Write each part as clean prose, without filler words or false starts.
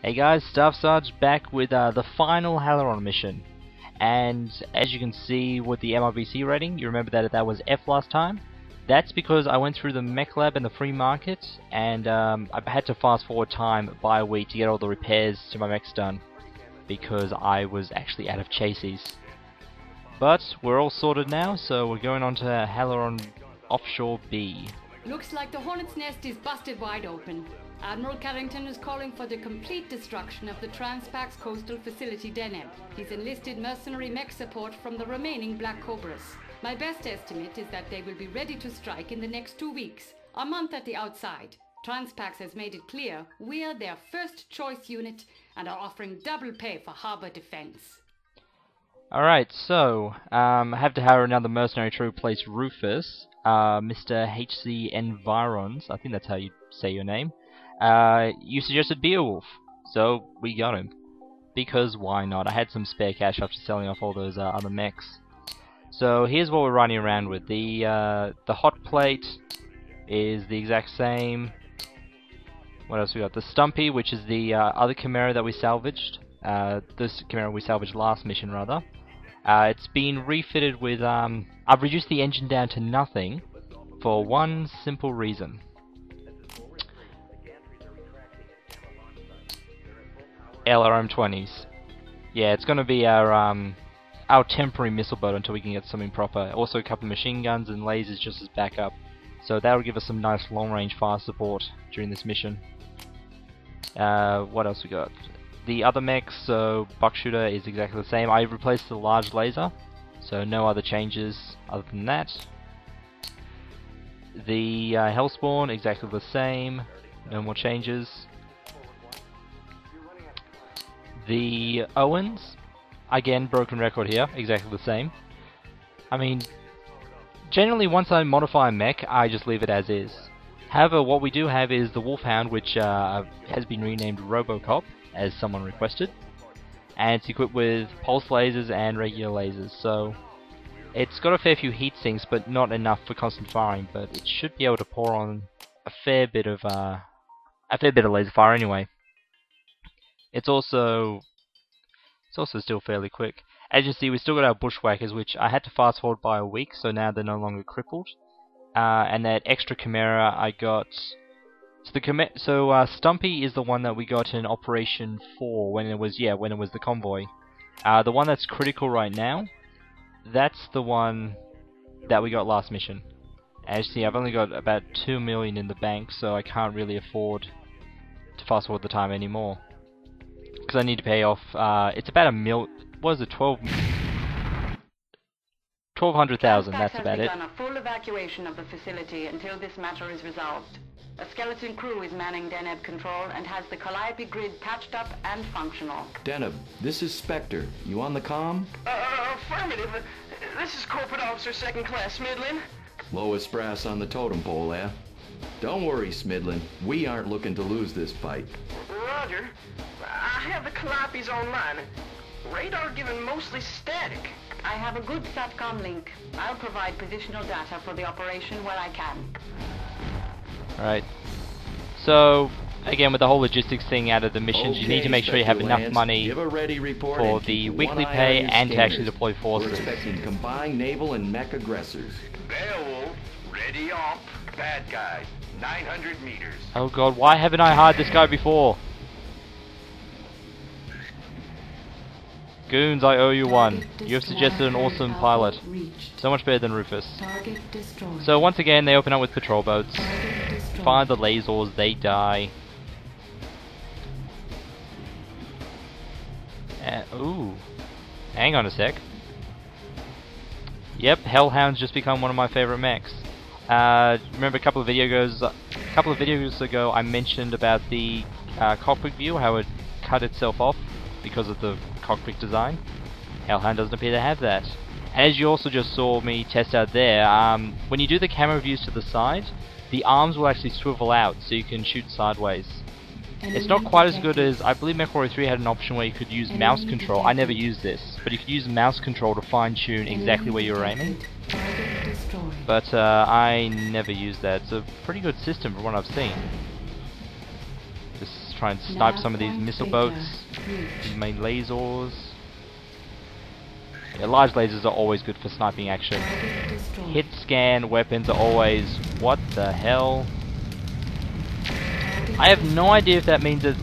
Hey guys, Staff Sarge back with the final Halloran mission. And as you can see with the MRBC rating, you remember that was F last time. That's because I went through the mech lab and the free market, and I had to fast forward time by a week to get all the repairs to my mechs done, because I was actually out of chases. But we're all sorted now, so we're going on to Halloran Offshore B. Looks like the Hornet's Nest is busted wide open. Admiral Carrington is calling for the complete destruction of the Transpax coastal facility Deneb. He's enlisted mercenary mech support from the remaining Black Cobras. My best estimate is that they will be ready to strike in the next 2 weeks, a month at the outside. Transpax has made it clear we're their first choice unit and are offering double pay for harbor defense. Alright, so, I have to hire another mercenary to replace Rufus, Mr. HC Environs, I think that's how you say your name. You suggested Beowulf, so we got him. Because why not? I had some spare cash after selling off all those other mechs. So here's what we're running around with. The hot plate is the exact same. What else we got? The Stumpy, which is the other Chimera that we salvaged. This Chimera we salvaged last mission, rather. It's been refitted with... I've reduced the engine down to nothing for one simple reason. LRM-20s. Yeah, it's going to be our temporary missile boat until we can get something proper. Also a couple of machine guns and lasers just as backup. So that'll give us some nice long-range fire support during this mission. What else we got? The other mechs, so Buckshooter is exactly the same. I replaced the large laser, so no other changes other than that. The Hellspawn, exactly the same, no more changes. The Owens, again, broken record here, exactly the same. I mean, generally once I modify a mech, I just leave it as is. However, what we do have is the Wolfhound, which has been renamed Robocop, as someone requested. And it's equipped with pulse lasers and regular lasers, so it's got a fair few heat sinks, but not enough for constant firing, but it should be able to pour on a fair bit of laser fire anyway. It's also still fairly quick. As you see, we still got our bushwhackers, which I had to fast forward by a week, so now they're no longer crippled. And that extra Chimera I got. So Stumpy is the one that we got in Operation 4 when it was the convoy. The one that's critical right now, that's the one that we got last mission. As you see, I've only got about 2 million in the bank, so I can't really afford to fast forward the time anymore. Because I need to pay off, it's about what is it, 1,200,000, that's about it. Transpax has begun a full evacuation of the facility until this matter is resolved. A skeleton crew is manning Deneb control and has the Calliope grid patched up and functional. Deneb, this is Spectre. You on the comm? Affirmative. This is Corporate Officer 2nd Class Smidlin. Lowest brass on the totem pole, eh? Don't worry, Smidlin. We aren't looking to lose this fight. Roger. I have the Calliopes online. Radar given mostly static. I have a good SATCOM link. I'll provide positional data for the operation where I can. Alright. So, again, with the whole logistics thing out of the missions, you need to make sure you have enough money for the weekly pay and to actually deploy forces. We're expecting combined naval and mech aggressors. Beowulf, ready up. Bad guy, 900 meters. Oh god, why haven't I hired this guy before? Goons, I owe you one. You have suggested an awesome pilot. So much better than Rufus. So once again, they open up with patrol boats. Fire the lasers, they die. Ooh. Hang on a sec. Yep, Hellhound's just become one of my favorite mechs. Remember a couple of videos ago I mentioned about the cockpit view, how it cut itself off because of the cockpit design. Hellhound doesn't appear to have that. And as you also just saw me test out there, when you do the camera views to the side, the arms will actually swivel out so you can shoot sideways. It's not quite as good as, I believe Mechwarrior 3 had an option where you could use mouse control. I never used this, but you could use mouse control to fine tune exactly where you were aiming. But I never used that. It's a pretty good system from what I've seen. Just try and snipe some of these missile boats. These main lasers. Yeah, large lasers are always good for sniping action. Hit scan weapons are always... What the hell? I have no idea if that means that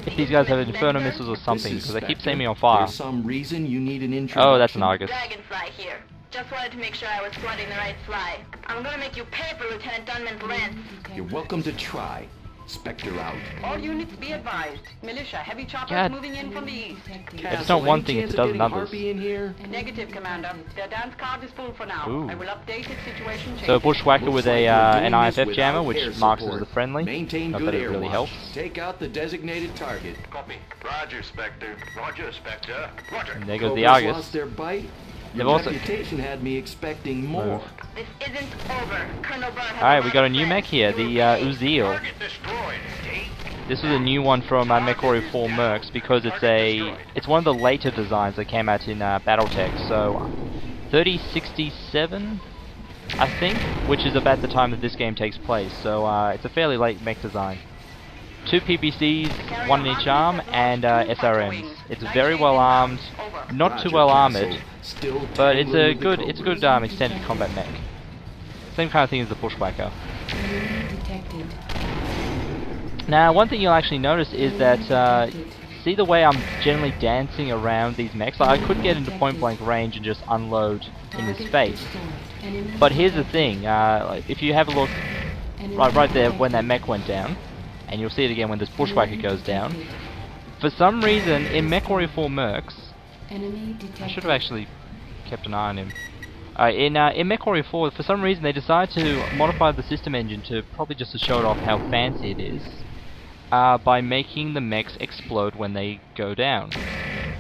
if these guys have inferno missiles or something, because they keep setting me on fire. For some reason you need an introduction. Oh, that's an Argus. Dragonfly here. Just wanted to make sure I was flooding the right fly. I'm gonna make you pay for Lieutenant Dunman's lance. You're welcome to try. Spectre out. All units be advised. Militia, heavy choppers God. moving in from the east. It's not one thing, it's a dozen others. Harpy in here? Negative, Commander. Their dance card is full for now. Ooh. I will update if situation changes. So a bushwhacker with a an Doing this IFF jammer, without air which marks as support. a friendly. Maintain Not good that it air really watch. helps. Take out the designated target. Copy. Roger, Spectre. Roger, Spectre. Roger. And there goes the Cobras Argus. lost their bite. They've Your also- reputation had me expecting more. This isn't over. Colonel Burr has Alright, we lot got a of new mech friends. here, You the will pay. Uziel. Target destroyed. This was a new one from Mechwarrior 4 Mercs because it's one of the later designs that came out in BattleTech. So 3067, I think, which is about the time that this game takes place. So it's a fairly late mech design. 2 PPCs, 1 in each arm, and SRMs. It's very well armed, not too Roger, well Castle. armored, Still but it's a tangling with the good Cobras. extended combat mech. Same kind of thing as the Bushwhacker. Now, one thing you'll actually notice is that, see the way I'm generally dancing around these mechs? Like, I could get into point blank range and just unload in his face. But here's the thing, like, if you have a look right there when that mech went down, and you'll see it again when this Bushwhacker goes down, for some reason in Mechwarrior 4 Mercs, I should have actually kept an eye on him. In Mechwarrior 4, for some reason they decided to modify the system engine to probably just to show it off how fancy it is, by making the mechs explode when they go down.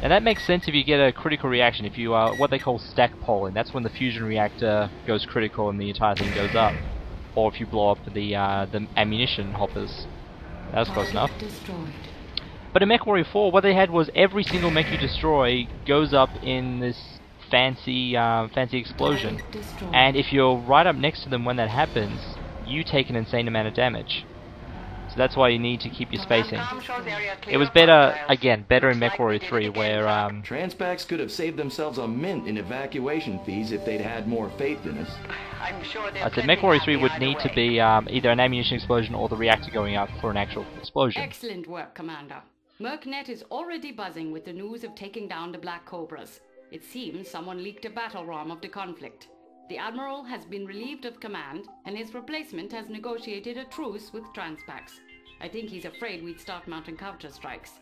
And that makes sense if you get a critical reaction, if you what they call stack polling. That's when the fusion reactor goes critical and the entire thing goes up. Or if you blow up the ammunition hoppers. That was close enough. But in Mechwarrior 4, what they had was every single mech you destroy goes up in this fancy explosion. And if you're right up next to them when that happens, you take an insane amount of damage. So that's why you need to keep your spacing. It was better, again, better in Mechwarrior 3, where Transpax could have saved themselves a mint in evacuation fees if they'd had more faith in us. I'm sure I said Mechwarrior 3 would need to be either an ammunition explosion or the reactor going up for an actual explosion. Excellent work, Commander. MERCnet is already buzzing with the news of taking down the Black Cobras. It seems someone leaked a battle ROM of the conflict. The Admiral has been relieved of command, and his replacement has negotiated a truce with Transpax. I think he's afraid we'd start mounting counter-strikes.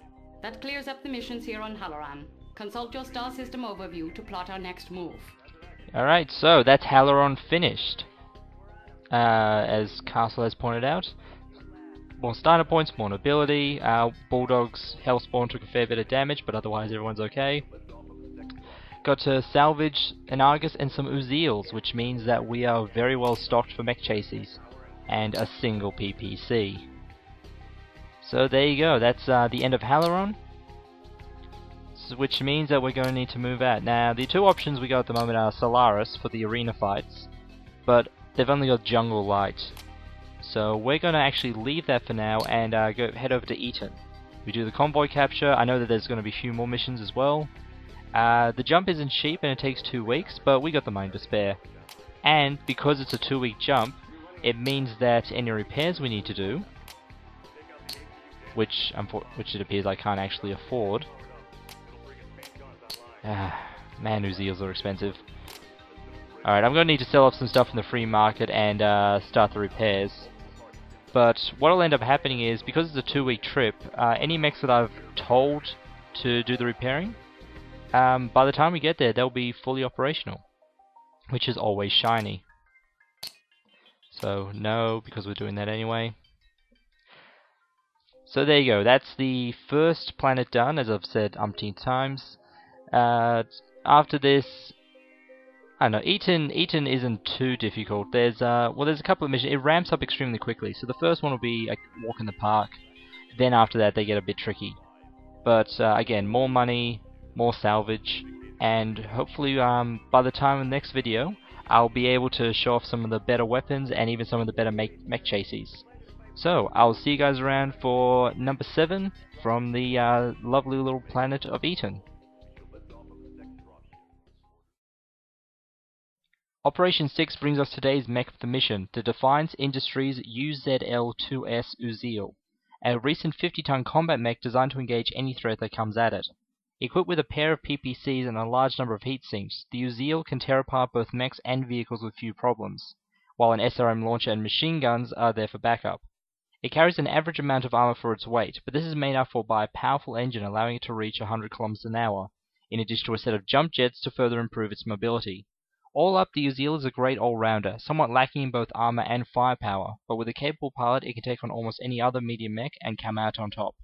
That clears up the missions here on Halloran. Consult your star system overview to plot our next move. Alright, so that's Halloran finished. As Castle has pointed out. More starter points, more nobility. Bulldog's Hellspawn took a fair bit of damage, but otherwise everyone's okay. Got to salvage an Argus and some Uziels, which means that we are very well stocked for mech chases. And a single PPC. So there you go, that's the end of Halloran. Which means that we're going to need to move out. Now, the two options we got at the moment are Solaris for the arena fights, but they've only got Jungle Light. So we're going to actually leave that for now and head over to Eton. We do the convoy capture. I know that there's going to be a few more missions as well. The jump isn't cheap and it takes 2 weeks, but we got the money to spare. And because it's a 2-week jump, it means that any repairs we need to do, which it appears I can't actually afford. Man, Uziels are expensive. Alright, I'm going to need to sell off some stuff in the free market and start the repairs. But what will end up happening is, because it's a 2-week trip, any mechs that I've told to do the repairing, by the time we get there, they'll be fully operational, which is always shiny. So, no, because we're doing that anyway. So there you go, that's the first planet done, as I've said umpteen times. After this, I don't know, Eton isn't too difficult. There's a couple of missions. It ramps up extremely quickly. So the first one will be a walk in the park. Then after that, they get a bit tricky. But again, more money, more salvage, and hopefully by the time of the next video, I'll be able to show off some of the better weapons and even some of the better mech chases. So, I'll see you guys around for number 7 from the lovely little planet of Eton. Operation 6 brings us today's mech of the mission, the Defiance Industries UZL-2S Uzil, a recent 50-ton combat mech designed to engage any threat that comes at it. Equipped with a pair of PPCs and a large number of heat sinks, the Uzil can tear apart both mechs and vehicles with few problems, while an SRM launcher and machine guns are there for backup. It carries an average amount of armor for its weight, but this is made up for by a powerful engine allowing it to reach 100 km an hour, in addition to a set of jump jets to further improve its mobility. All up, the Uzil is a great all-rounder, somewhat lacking in both armor and firepower, but with a capable pilot it can take on almost any other medium mech and come out on top.